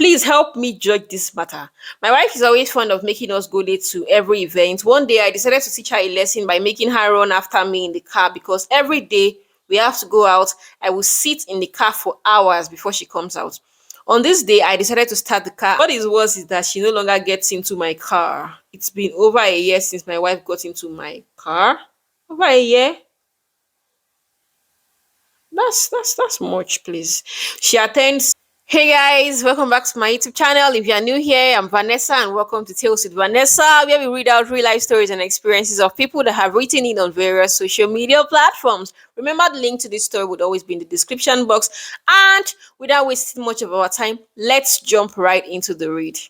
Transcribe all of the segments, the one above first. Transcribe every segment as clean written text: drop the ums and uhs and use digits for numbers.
Please help me judge this matter. My wife is always fond of making us go late to every event. One day I decided to teach her a lesson by making her run after me in the car because every day we have to go out. I will sit in the car for hours before she comes out. On this day, I decided to start the car. What is worse is that she no longer gets into my car. It's been over a year since my wife got into my car. Over a year? That's much, please. She attends. Hey guys, welcome back to my YouTube channel. If you are new here, I'm Vanessa and welcome to Tales with Vanessa, where we read out real life stories and experiences of people that have written in on various social media platforms. Remember, the link to this story would always be in the description box. And without wasting much of our time, let's jump right into the read.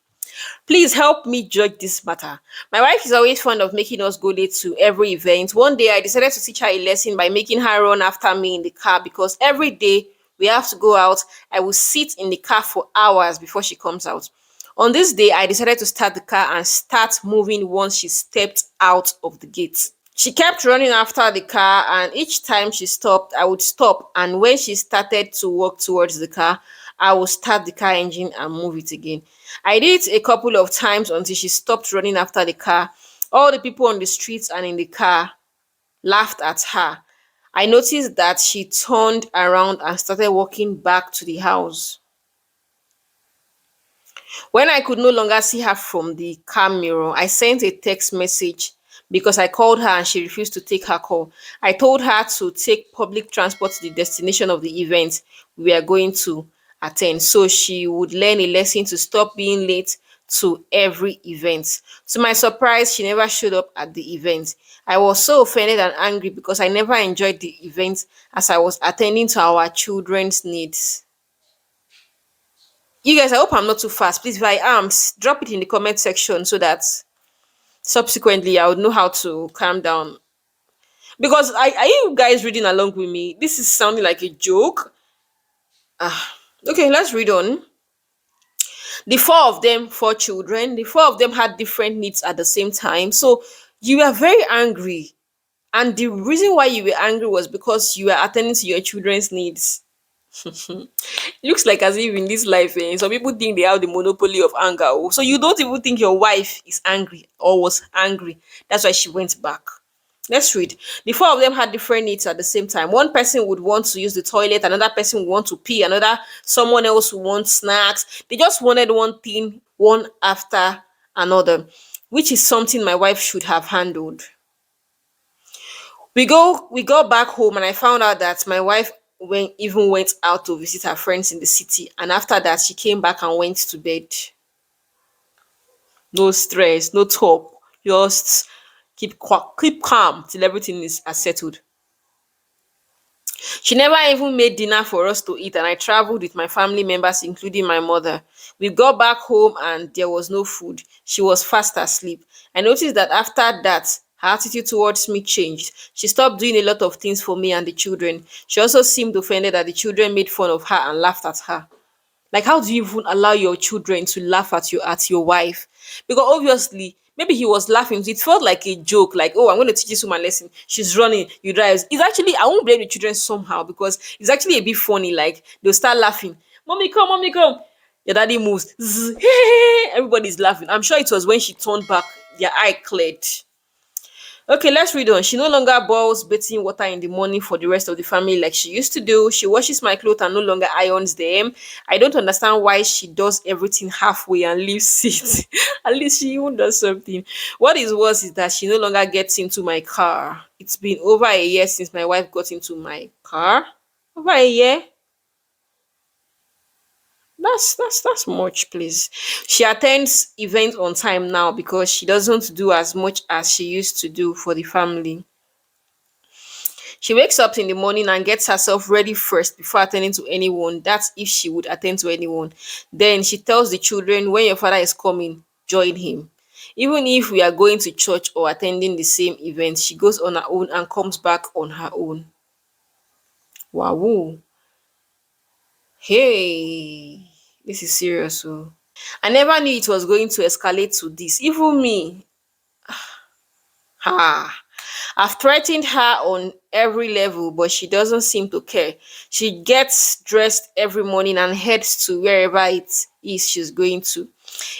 Please help me judge this matter. My wife is always fond of making us go late to every event. One day I decided to teach her a lesson by making her run after me in the car because every day we have to go out. I will sit in the car for hours before she comes out. On this day, I decided to start the car and start moving once she stepped out of the gate. She kept running after the car, and each time she stopped, I would stop. And when she started to walk towards the car, I would start the car engine and move it again. I did it a couple of times until she stopped running after the car. All the people on the streets and in the car laughed at her. I noticed that she turned around and started walking back to the house. When I could no longer see her from the car mirror, I sent a text message because I called her and she refused to take her call. I told her to take public transport to the destination of the event we are going to attend so she would learn a lesson to stop being late to every event. To my surprise, she never showed up at the event. I was so offended and angry because I never enjoyed the event as I was attending to our children's needs. You guys, I hope I'm not too fast. Please, if I am, drop it in the comment section so that subsequently I would know how to calm down. Because are you guys reading along with me? This is sounding like a joke. Okay, let's read on. The four of them, four children, the four of them had different needs at the same time. So you were very angry. And the reason why you were angry was because you were attending to your children's needs. Looks like as if in this life, some people think they have the monopoly of anger. Oh. So you don't even think your wife is angry or was angry. That's why she went back. Let's read. The four of them had different needs at the same time. One person would want to use the toilet, another person would want to pee, someone else would want snacks. They just wanted one thing, one after another, which is something my wife should have handled. We got back home and I found out that my wife went out to visit her friends in the city, and after that she came back and went to bed. No stress, no talk. Just keep calm till everything is settled. She never even made dinner for us to eat, and I traveled with my family members, including my mother. We got back home and there was no food. She was fast asleep. I noticed that after that, her attitude towards me changed. She stopped doing a lot of things for me and the children. She also seemed offended that the children made fun of her and laughed at her. Like, how do you even allow your children to laugh at your wife? Because obviously, maybe he was laughing. It felt like a joke, like, oh, I'm going to teach this woman lesson. She's running, you drive. It's actually, I won't blame the children somehow because it's actually a bit funny. Like, they'll start laughing. Mommy, come, mommy, come. Your daddy moves. Zzz, everybody's laughing. I'm sure it was when she turned back, their eye cleared. Okay, let's read on. She no longer boils bathing water in the morning for the rest of the family like she used to do. She washes my clothes and no longer irons them. I don't understand why she does everything halfway and leaves it. At least she even does something. What is worse is that she no longer gets into my car. It's been over a year since my wife got into my car. Over a year? That's much, please. She attends events on time now because she doesn't do as much as she used to do for the family. She wakes up in the morning and gets herself ready first before attending to anyone. That's if she would attend to anyone. Then she tells the children, when your father is coming, join him. Even if we are going to church or attending the same event, she goes on her own and comes back on her own. Wow. Hey, this is serious. Oh. I never knew it was going to escalate to this. Even me. Ha. I've threatened her on every level, but she doesn't seem to care. She gets dressed every morning and heads to wherever it is she's going to,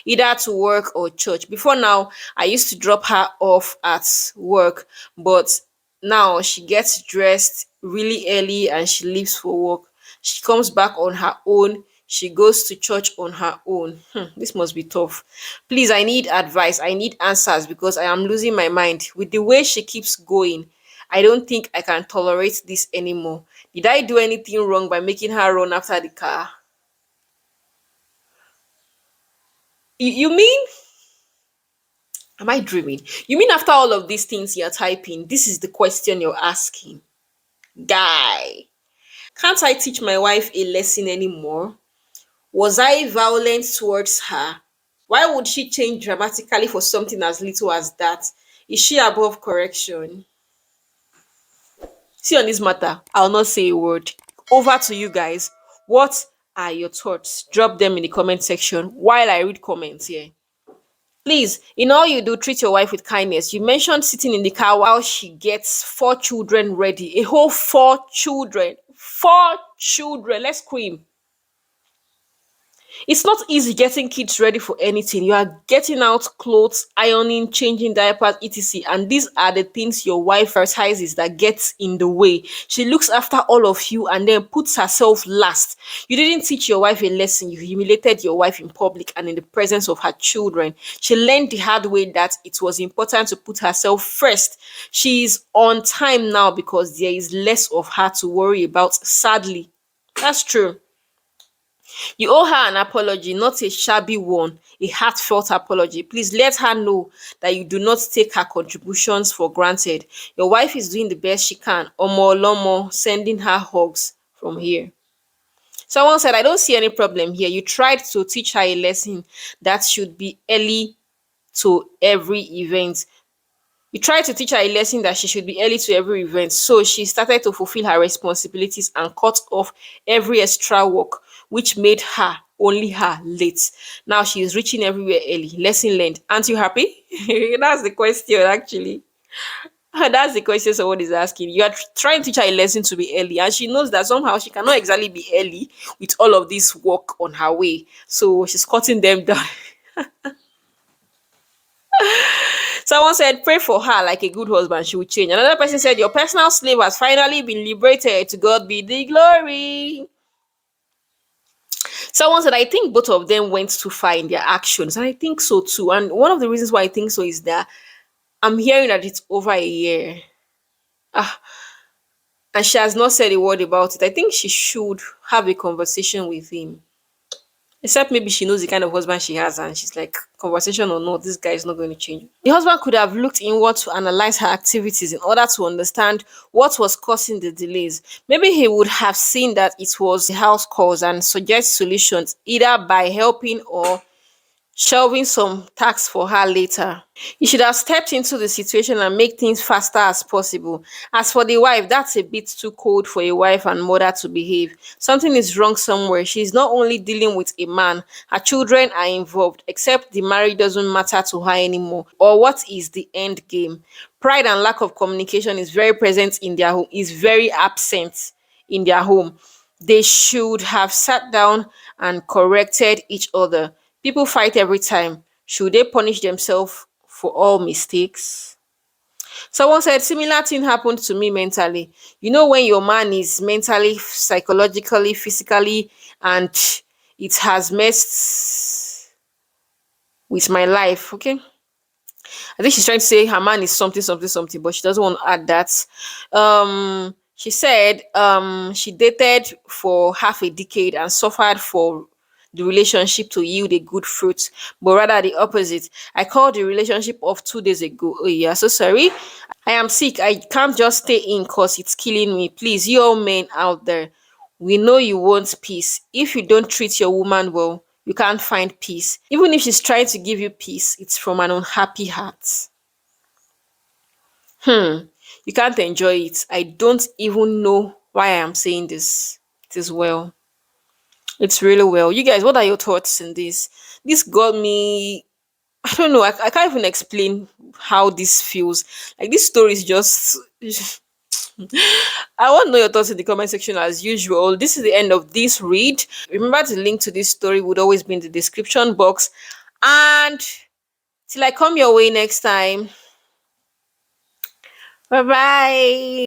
either to work or church. Before now, I used to drop her off at work, but now she gets dressed really early and she leaves for work. She comes back on her own. She goes to church on her own. This must be tough. Please, I need advice. I need answers because I am losing my mind. With the way she keeps going, I don't think I can tolerate this anymore. Did I do anything wrong by making her run after the car? You mean? Am I dreaming? You mean after all of these things you're typing, this is the question you're asking? Guy, can't I teach my wife a lesson anymore? Was I violent towards her? Why would she change dramatically for something as little as that? Is she above correction? See, on this matter, I'll not say a word. Over to you guys. What are your thoughts? Drop them in the comment section while I read comments here. Please, in all you do, treat your wife with kindness. You mentioned sitting in the car while she gets four children ready. A whole four children. Four children. Let's scream. It's not easy getting kids ready for anything. You are getting out clothes, ironing, changing diapers, etc. And these are the things your wife prioritizes that gets in the way. She looks after all of you and then puts herself last. You didn't teach your wife a lesson. You humiliated your wife in public and in the presence of her children. She learned the hard way that it was important to put herself first. She is on time now because there is less of her to worry about, sadly. That's true. You owe her an apology, not a shabby one, a heartfelt apology. Please let her know that you do not take her contributions for granted. Your wife is doing the best she can. Omo Lomo, sending her hugs from here. Someone said, I don't see any problem here. You tried to teach her a lesson that should be early to every event. You tried to teach her a lesson that she should be early to every event. So she started to fulfill her responsibilities and cut off every extra work, which made her only her late. Now she is reaching everywhere early. Lesson learned. Aren't you happy? That's the question, actually. That's the question someone is asking. You are trying to teach her a lesson to be early, and she knows that somehow she cannot exactly be early with all of this work on her way. So she's cutting them down. Someone said, pray for her like a good husband, she will change. Another person said, your personal slave has finally been liberated. To God be the glory. Someone said, I think both of them went too far in their actions. And I think so too. And one of the reasons why I think so is that I'm hearing that it's over a year. Ah, and she has not said a word about it. I think she should have a conversation with him. Except maybe she knows the kind of husband she has, and she's like, conversation or not, this guy is not going to change. The husband could have looked inward to analyze her activities in order to understand what was causing the delays. Maybe he would have seen that it was the house calls and suggest solutions either by helping or shelving some tasks for her later. You should have stepped into the situation and make things faster as possible. As for the wife, that's a bit too cold for a wife and mother to behave. Something is wrong somewhere. She's not only dealing with a man, her children are involved, except the marriage doesn't matter to her anymore. Or what is the end game? Pride and lack of communication is very present in their home, is very absent in their home. They should have sat down and corrected each other. People fight every time. Should they punish themselves for all mistakes? Someone said similar thing happened to me mentally. You know when your man is mentally, psychologically, physically, and it has messed with my life. Okay. I think she's trying to say her man is something, something, something, but she doesn't want to add that. She said she dated for half a decade and suffered for the relationship to yield a good fruit, but rather the opposite. I called the relationship off 2 days ago. Oh yeah, so sorry. I am sick. I can't just stay in because it's killing me. Please, you all men out there, we know you want peace. If you don't treat your woman well, you can't find peace. Even if she's trying to give you peace, it's from an unhappy heart. You can't enjoy it. I don't even know why I am saying this. It is well. It's really well. You guys, what are your thoughts in this? This got me I don't know. I can't even explain how this feels. Like this story is just. I want to know your thoughts in the comment section as usual. This is the end of this read. Remember, the link to this story would always be in the description box. And till I come your way next time. Bye bye.